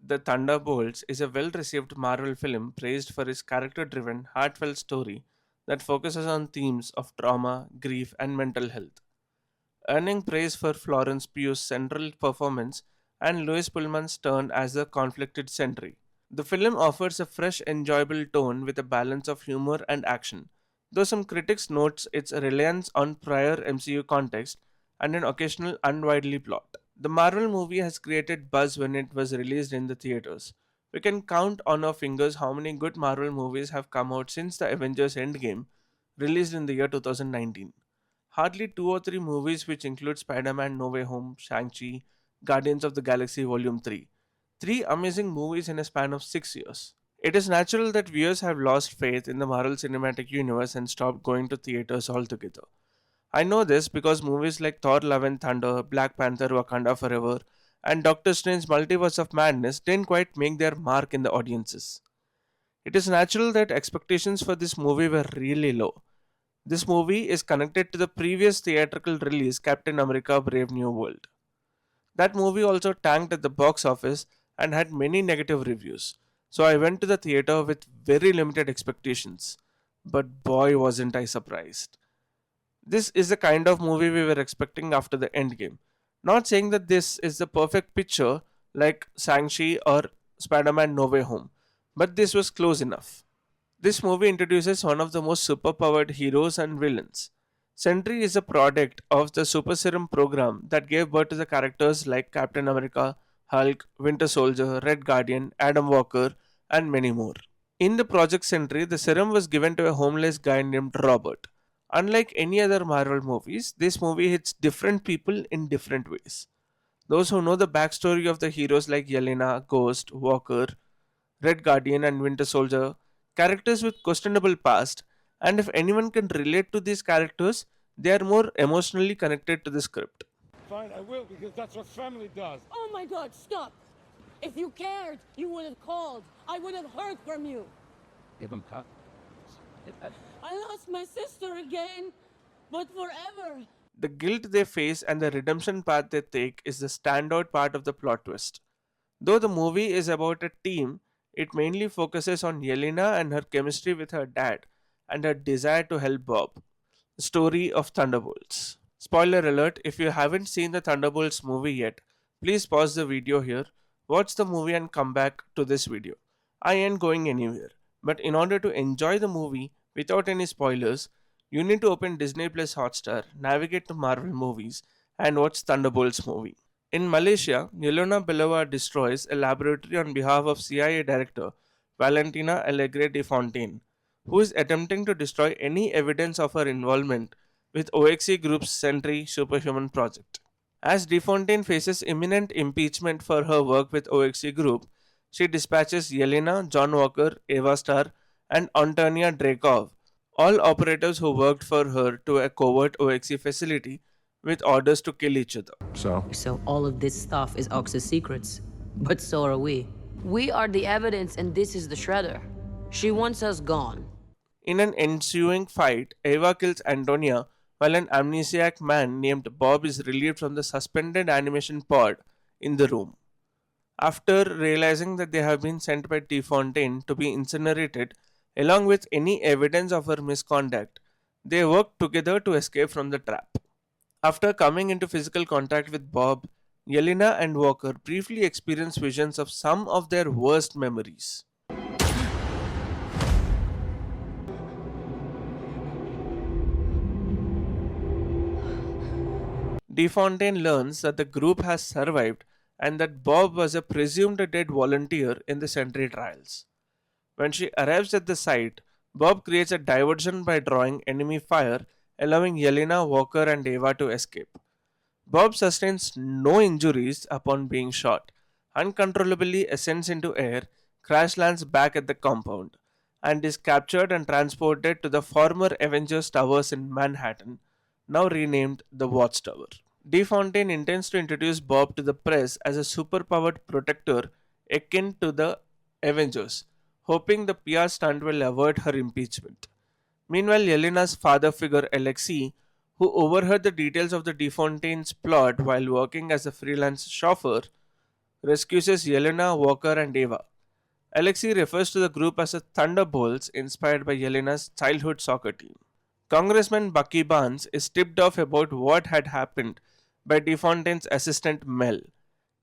The Thunderbolts is a well received Marvel film praised for its character driven, heartfelt story that focuses on themes of trauma, grief, and mental health, earning praise for Florence Pugh's central performance and Louis Pullman's turn as the conflicted sentry. The film offers a fresh, enjoyable tone with a balance of humor and action, though some critics note its reliance on prior MCU context and an occasional unwidely plot. The Marvel movie has created buzz when it was released in the theaters. We can count on our fingers how many good Marvel movies have come out since the Avengers Endgame, released in the year 2019. Hardly two or three movies, which include Spider Man No Way Home, Shang-Chi, Guardians of the Galaxy Volume 3. Three amazing movies in a span of 6 years. It is natural that viewers have lost faith in the Marvel Cinematic Universe and stopped going to theaters altogether. I know this because movies like Thor Love and Thunder, Black Panther Wakanda Forever, and Doctor Strange Multiverse of Madness didn't quite make their mark in the audiences. It is natural that expectations for this movie were really low. This movie is connected to the previous theatrical release, Captain America Brave New World. That movie also tanked at the box office and had many negative reviews. So I went to the theater with very limited expectations. But boy, wasn't I surprised. This is the kind of movie we were expecting after the endgame. Not saying that this is the perfect picture like Shang-Chi or Spider Man No Way Home, but this was close enough. This movie introduces one of the most superpowered heroes and villains. Sentry is a product of the Super Serum program that gave birth to the characters like Captain America, Hulk, Winter Soldier, Red Guardian, Adam Walker, and many more. In the Project Sentry, the serum was given to a homeless guy named Robert. Unlike any other Marvel movies, this movie hits different people in different ways. Those who know the backstory of the heroes like Yelena, Ghost, Walker, Red Guardian, and Winter Soldier, characters with questionable past, and if anyone can relate to these characters, they are more emotionally connected to the script. Fine, I will, because that's what family does. Oh my god, stop! If you cared, you would have called. I would have heard from you. Give him cut. I lost my sister again, but forever. The guilt they face and the redemption path they take is the standout part of the plot twist. Though the movie is about a team, it mainly focuses on Yelena and her chemistry with her dad and her desire to help Bob. The story of Thunderbolts. Spoiler alert, if you haven't seen the Thunderbolts movie yet, please pause the video here, watch the movie and come back to this video. I ain't going anywhere, but in order to enjoy the movie without any spoilers, you need to open Disney Plus Hotstar, navigate to Marvel movies, and watch Thunderbolts movie. In Malaysia, Yelena Belova destroys a laboratory on behalf of CIA Director Valentina Alegre de Fontaine, who is attempting to destroy any evidence of her involvement with OXC Group's Sentry Superhuman project. As De Fontaine faces imminent impeachment for her work with OXC Group, she dispatches Yelena, John Walker, Eva Starr, and Antonia Dreykov, all operatives who worked for her, to a covert OXC facility with orders to kill each other. So all of this stuff is Ox's secrets. But so are we. We are the evidence and this is the shredder. She wants us gone. In an ensuing fight, Eva kills Antonia while an amnesiac man named Bob is relieved from the suspended animation pod in the room. After realizing that they have been sent by T. Fontaine to be incinerated, along with any evidence of her misconduct, they work together to escape from the trap. After coming into physical contact with Bob, Yelena and Walker briefly experience visions of some of their worst memories. DeFontaine learns that the group has survived and that Bob was a presumed dead volunteer in the Sentry trials. When she arrives at the site, Bob creates a diversion by drawing enemy fire, allowing Yelena, Walker, and Eva to escape. Bob sustains no injuries upon being shot, uncontrollably ascends into air, crash lands back at the compound, and is captured and transported to the former Avengers Towers in Manhattan, now renamed the Watchtower. DeFontaine intends to introduce Bob to the press as a superpowered protector akin to the Avengers, hoping the PR stunt will avert her impeachment. Meanwhile, Yelena's father figure Alexei, who overheard the details of the DeFontaine's plot while working as a freelance chauffeur, rescues Yelena, Walker, and Eva. Alexei refers to the group as the Thunderbolts, inspired by Yelena's childhood soccer team. Congressman Bucky Barnes is tipped off about what had happened by DeFontaine's assistant Mel.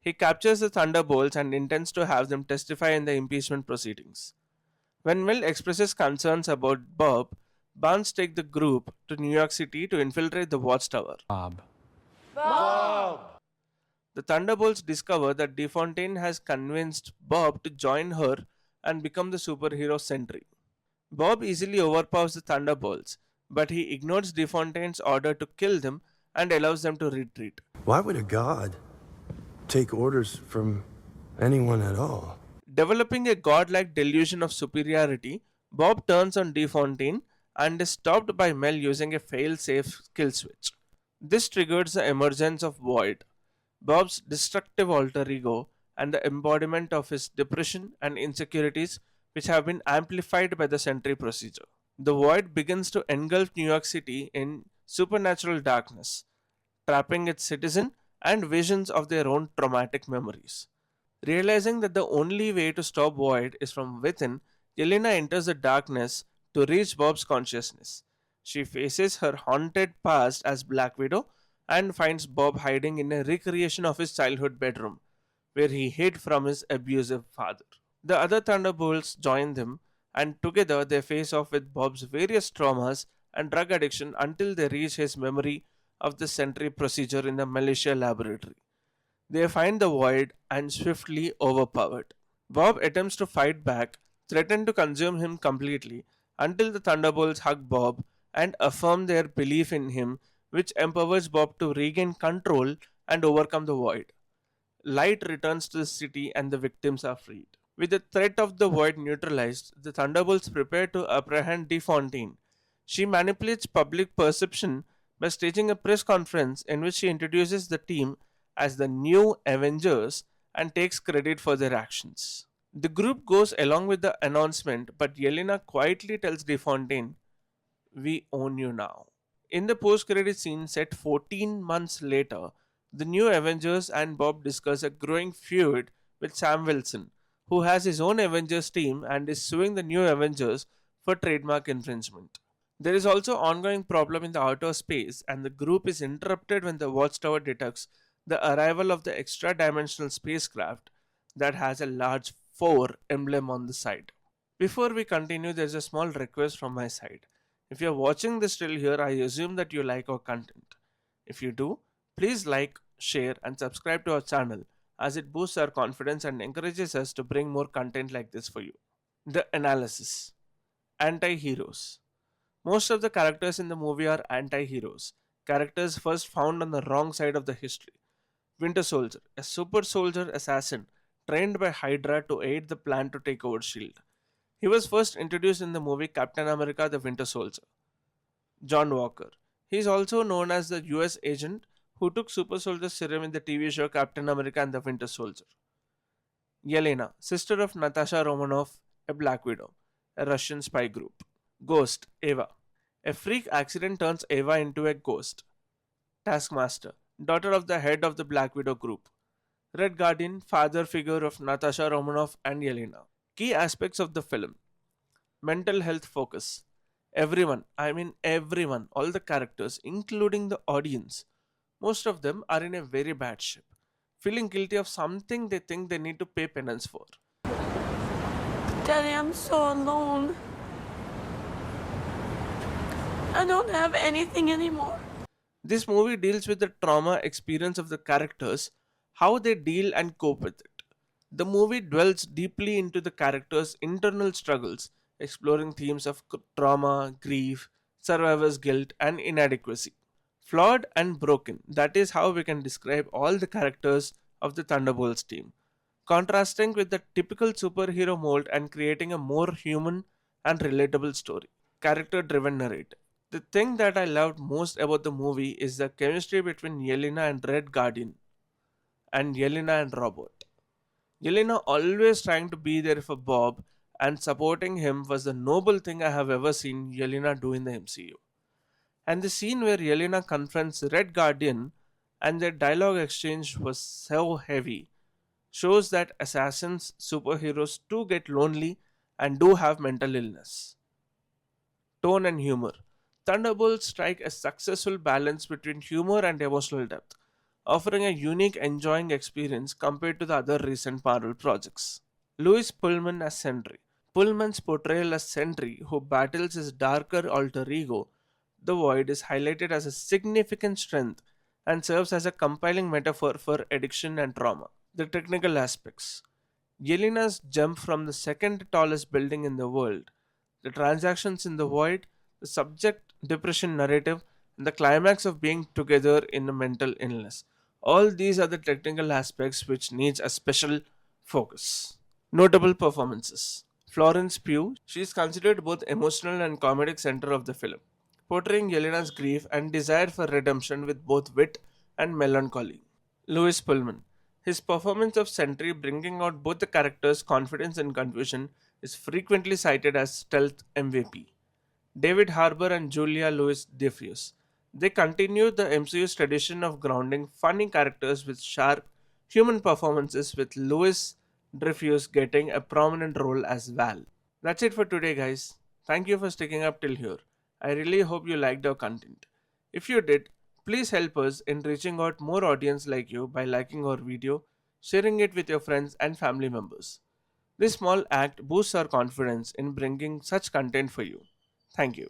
He captures the Thunderbolts and intends to have them testify in the impeachment proceedings. When Mel expresses concerns about Bob, Barnes takes the group to New York City to infiltrate the Watchtower. Bob. The Thunderbolts discover that DeFontaine has convinced Bob to join her and become the superhero sentry. Bob easily overpowers the Thunderbolts, but he ignores DeFontaine's order to kill them and allows them to retreat. Why would a god take orders from anyone at all? Developing a godlike delusion of superiority, Bob turns on DeFontaine and is stopped by Mel using a fail-safe kill switch. This triggers the emergence of Void, Bob's destructive alter ego, and the embodiment of his depression and insecurities, which have been amplified by the Sentry procedure. The Void begins to engulf New York City in supernatural darkness, trapping its citizens and visions of their own traumatic memories. Realizing that the only way to stop Void is from within, Yelena enters the darkness to reach Bob's consciousness. She faces her haunted past as Black Widow and finds Bob hiding in a recreation of his childhood bedroom, where he hid from his abusive father. The other Thunderbolts join them, and together they face off with Bob's various traumas and drug addiction until they reach his memory of the Sentry procedure in the militia laboratory. They find the Void and swiftly overpowered. Bob attempts to fight back, threaten to consume him completely, until the Thunderbolts hug Bob and affirm their belief in him, which empowers Bob to regain control and overcome the Void. Light returns to the city and the victims are freed. With the threat of the Void neutralized, the Thunderbolts prepare to apprehend DeFontaine. She manipulates public perception by staging a press conference in which she introduces the team as the new Avengers and takes credit for their actions. The group goes along with the announcement, but Yelena quietly tells DeFontaine, "We own you now." In the post-credit scene set 14 months later, the new Avengers and Bob discuss a growing feud with Sam Wilson, who has his own Avengers team and is suing the new Avengers for trademark infringement. There is also ongoing problem in the outer space, and the group is interrupted when the Watchtower detects the arrival of the extra-dimensional spacecraft that has a large 4 emblem on the side. Before we continue, there is a small request from my side. If you are watching this till here, I assume that you like our content. If you do, please like, share and subscribe to our channel, as it boosts our confidence and encourages us to bring more content like this for you. The analysis. Anti-heroes. Most of the characters in the movie are anti-heroes, characters first found on the wrong side of the history. Winter Soldier, a super soldier assassin trained by Hydra to aid the plan to take over S.H.I.E.L.D. He was first introduced in the movie Captain America the Winter Soldier. John Walker. He is also known as the US agent who took super soldier serum in the TV show Captain America and the Winter Soldier. Yelena, sister of Natasha Romanoff, a Black Widow, a Russian spy group. Ghost, Eva. A freak accident turns Eva into a ghost. Taskmaster, daughter of the head of the Black Widow group. Red Guardian, father figure of Natasha Romanoff and Yelena. Key aspects of the film. Mental health focus. Everyone, I mean everyone, all the characters, including the audience, most of them are in a very bad shape, feeling guilty of something they think they need to pay penance for. Daddy, I'm so alone. I don't have anything anymore. This movie deals with the trauma experience of the characters, how they deal and cope with it. The movie dwells deeply into the characters' internal struggles, exploring themes of trauma, grief, survivor's guilt, and inadequacy. Flawed and broken, that is how we can describe all the characters of the Thunderbolts team, contrasting with the typical superhero mold and creating a more human and relatable story. Character driven narrative. The thing that I loved most about the movie is the chemistry between Yelena and Red Guardian and Yelena and Robert. Yelena always trying to be there for Bob and supporting him was the noble thing I have ever seen Yelena do in the MCU. And the scene where Yelena confronts Red Guardian and their dialogue exchange was so heavy, shows that assassins, superheroes too get lonely and do have mental illness. Tone and humor. Thunderbolts strike a successful balance between humor and emotional depth, offering a unique, enjoying experience compared to the other recent Marvel projects. Louis Pullman as Sentry. Pullman's portrayal as Sentry, who battles his darker alter ego, the Void, is highlighted as a significant strength and serves as a compelling metaphor for addiction and trauma. The technical aspects. Yelena's jump from the second tallest building in the world, the transactions in the void, the subject depression narrative, and the climax of being together in a mental illness. All these are the technical aspects which needs a special focus. Notable performances. Florence Pugh, she is considered both emotional and comedic center of the film, portraying Yelena's grief and desire for redemption with both wit and melancholy. Louis Pullman. His performance of Sentry, bringing out both the characters' confidence and confusion, is frequently cited as stealth MVP. David Harbour and Julia Louis-Dreyfus. They continued the MCU's tradition of grounding funny characters with sharp human performances, with Louis Dreyfus getting a prominent role as Val. That's it for today, guys. Thank you for sticking up till here. I really hope you liked our content. If you did, please help us in reaching out more audience like you by liking our video, sharing it with your friends and family members. This small act boosts our confidence in bringing such content for you. Thank you.